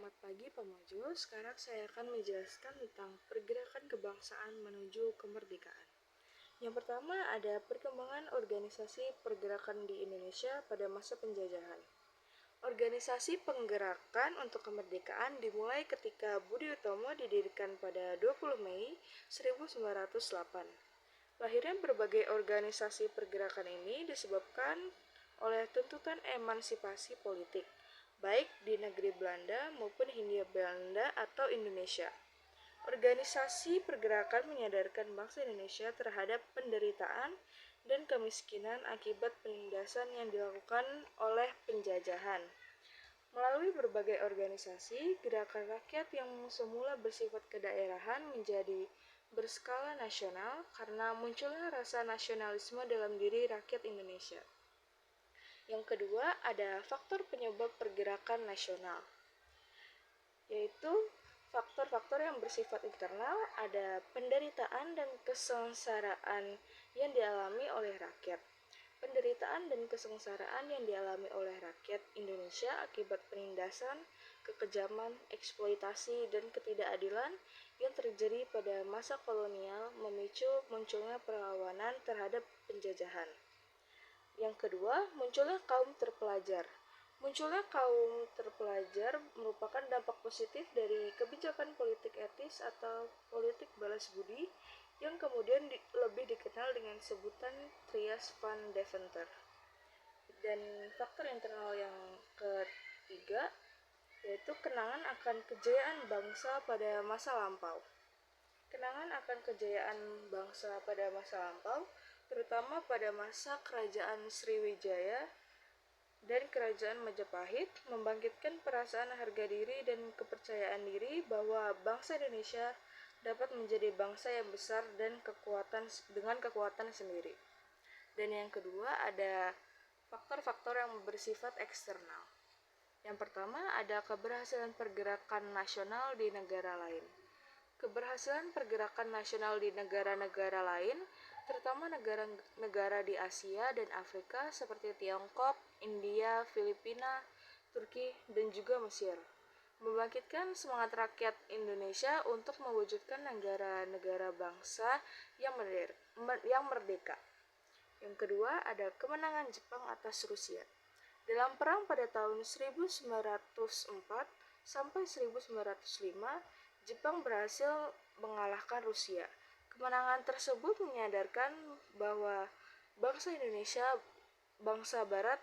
Selamat pagi Pak Mojo. Sekarang saya akan menjelaskan tentang pergerakan kebangsaan menuju kemerdekaan. Yang pertama ada perkembangan organisasi pergerakan di Indonesia pada masa penjajahan. Organisasi penggerakan untuk kemerdekaan dimulai ketika Budi Utomo didirikan pada 20 Mei 1908. Lahirnya berbagai organisasi pergerakan ini disebabkan oleh tuntutan emansipasi politik, baik di negeri Belanda maupun Hindia Belanda atau Indonesia. Organisasi pergerakan menyadarkan bangsa Indonesia terhadap penderitaan dan kemiskinan akibat penindasan yang dilakukan oleh penjajahan. Melalui berbagai organisasi, gerakan rakyat yang semula bersifat kedaerahan menjadi berskala nasional karena munculnya rasa nasionalisme dalam diri rakyat Indonesia. Yang kedua, ada faktor penyebab pergerakan nasional, yaitu faktor-faktor yang bersifat internal, ada penderitaan dan kesengsaraan yang dialami oleh rakyat. Penderitaan dan kesengsaraan yang dialami oleh rakyat Indonesia akibat penindasan, kekejaman, eksploitasi, dan ketidakadilan yang terjadi pada masa kolonial memicu munculnya perlawanan terhadap penjajahan. Yang kedua, munculnya kaum terpelajar. Munculnya kaum terpelajar merupakan dampak positif dari kebijakan politik etis atau politik balas budi yang kemudian lebih dikenal dengan sebutan Trias van Deventer. Dan faktor internal yang ketiga yaitu kenangan akan kejayaan bangsa pada masa lampau. Kenangan akan kejayaan bangsa pada masa lampau, terutama pada masa Kerajaan Sriwijaya dan Kerajaan Majapahit, membangkitkan perasaan harga diri dan kepercayaan diri bahwa bangsa Indonesia dapat menjadi bangsa yang besar dan dengan kekuatan sendiri. Dan yang kedua ada faktor-faktor yang bersifat eksternal. Yang pertama ada keberhasilan pergerakan nasional di negara lain. Keberhasilan pergerakan nasional di negara-negara lain, terutama negara-negara di Asia dan Afrika seperti Tiongkok, India, Filipina, Turki, dan juga Mesir, membangkitkan semangat rakyat Indonesia untuk mewujudkan negara-negara bangsa yang merdeka. Yang kedua ada kemenangan Jepang atas Rusia. Dalam perang pada tahun 1904 sampai 1905, Jepang berhasil mengalahkan Rusia. Kemenangan tersebut menyadarkan bahwa bangsa Indonesia, bangsa Barat,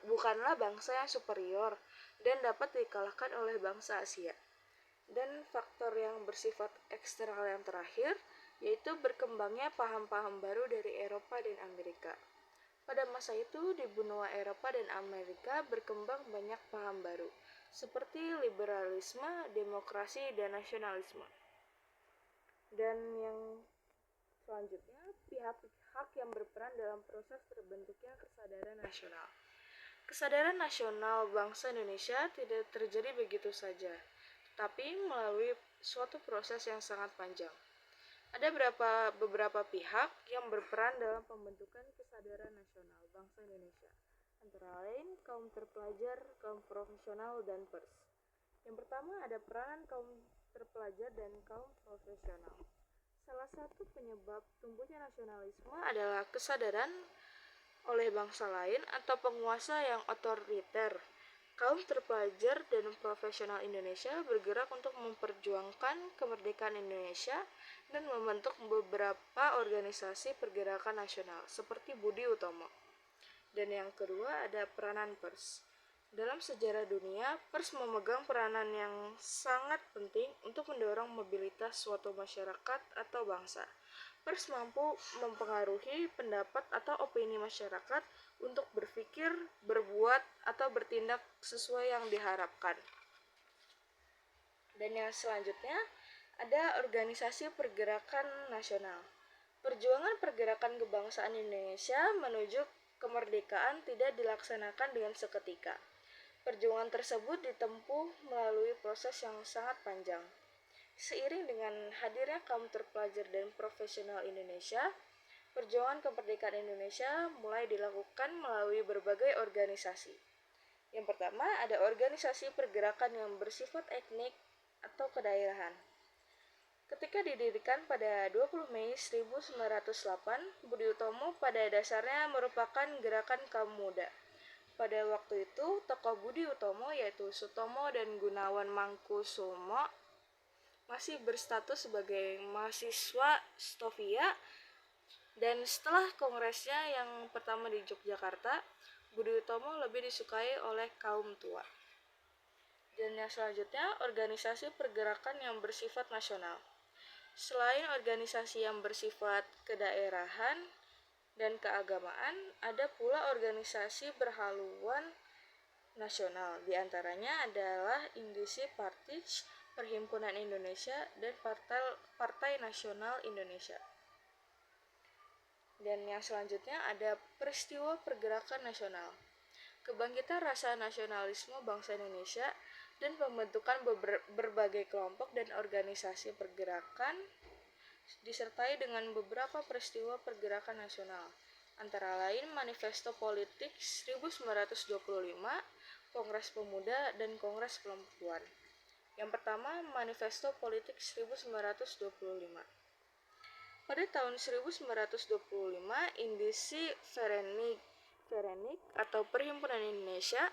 bukanlah bangsa yang superior dan dapat dikalahkan oleh bangsa Asia. Dan faktor yang bersifat eksternal yang terakhir yaitu berkembangnya paham-paham baru dari Eropa dan Amerika. Pada masa itu di benua Eropa dan Amerika berkembang banyak paham baru seperti liberalisme, demokrasi, dan nasionalisme. Dan yang selanjutnya, pihak-pihak yang berperan dalam proses terbentuknya kesadaran nasional. Kesadaran nasional bangsa Indonesia tidak terjadi begitu saja, tetapi melalui suatu proses yang sangat panjang. Ada beberapa pihak yang berperan dalam pembentukan kesadaran nasional bangsa Indonesia, antara lain kaum terpelajar, kaum profesional, dan pers. Yang pertama ada peranan kaum terpelajar dan kaum profesional. Salah satu penyebab tumbuhnya nasionalisme adalah kesadaran oleh bangsa lain atau penguasa yang otoriter. Kaum terpelajar dan profesional Indonesia bergerak untuk memperjuangkan kemerdekaan Indonesia dan membentuk beberapa organisasi pergerakan nasional seperti Budi Utomo. Dan yang kedua ada peranan pers. Dalam sejarah dunia, pers memegang peranan yang sangat penting untuk mendorong mobilitas suatu masyarakat atau bangsa. Pers mampu mempengaruhi pendapat atau opini masyarakat untuk berpikir, berbuat, atau bertindak sesuai yang diharapkan. Dan yang selanjutnya ada organisasi pergerakan nasional. Perjuangan pergerakan kebangsaan Indonesia menuju kemerdekaan tidak dilaksanakan dengan seketika. Perjuangan tersebut ditempuh melalui proses yang sangat panjang. Seiring dengan hadirnya kaum terpelajar dan profesional Indonesia, perjuangan kemerdekaan Indonesia mulai dilakukan melalui berbagai organisasi. Yang pertama, ada organisasi pergerakan yang bersifat etnik atau kedaerahan. Ketika didirikan pada 20 Mei 1908, Budi Utomo pada dasarnya merupakan gerakan kaum muda. Pada waktu itu, tokoh Budi Utomo yaitu Sutomo dan Gunawan Mangkusumo masih berstatus sebagai mahasiswa Stovia, dan setelah kongresnya yang pertama di Yogyakarta, Budi Utomo lebih disukai oleh kaum tua. Dan yang selanjutnya, organisasi pergerakan yang bersifat nasional. Selain organisasi yang bersifat kedaerahan dan keagamaan, ada pula organisasi berhaluan nasional. Di antaranya adalah Indisi Partij, Perhimpunan Indonesia, dan Partai Nasional Indonesia. Dan yang selanjutnya ada peristiwa pergerakan nasional. Kebangkitan rasa nasionalisme bangsa Indonesia dan pembentukan berbagai kelompok dan organisasi pergerakan disertai dengan beberapa peristiwa pergerakan nasional, antara lain Manifesto Politik 1925, Kongres Pemuda, dan Kongres Perempuan. Yang pertama, Manifesto Politik 1925. Pada tahun 1925, Indisi Verenik atau Perhimpunan Indonesia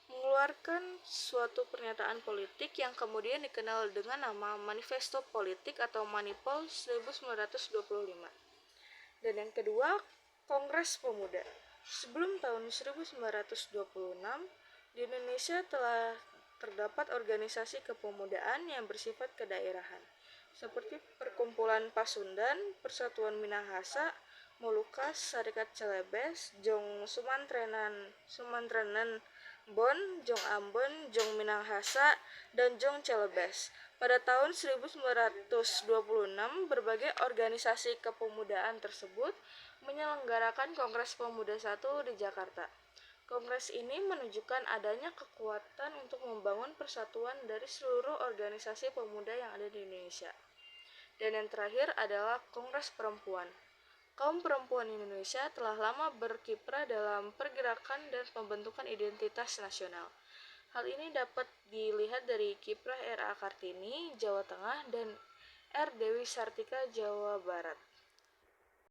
mengeluarkan suatu pernyataan politik yang kemudian dikenal dengan nama Manifesto Politik atau Manipol 1925. Dan yang kedua, Kongres Pemuda. Sebelum tahun 1926, di Indonesia telah terdapat organisasi kepemudaan yang bersifat kedaerahan, seperti Perkumpulan Pasundan, Persatuan Minahasa, Molucas, Serikat Celebes, Jong Sumantrenan Bon, Jong Ambon, Jong Minahasa, dan Jong Celebes. Pada tahun 1926, berbagai organisasi kepemudaan tersebut menyelenggarakan Kongres Pemuda I di Jakarta. Kongres ini menunjukkan adanya kekuatan untuk membangun persatuan dari seluruh organisasi pemuda yang ada di Indonesia. Dan yang terakhir adalah Kongres Perempuan. Kaum perempuan Indonesia telah lama berkiprah dalam pergerakan dan pembentukan identitas nasional. Hal ini dapat dilihat dari kiprah R.A. Kartini, Jawa Tengah, dan R. Dewi Sartika, Jawa Barat.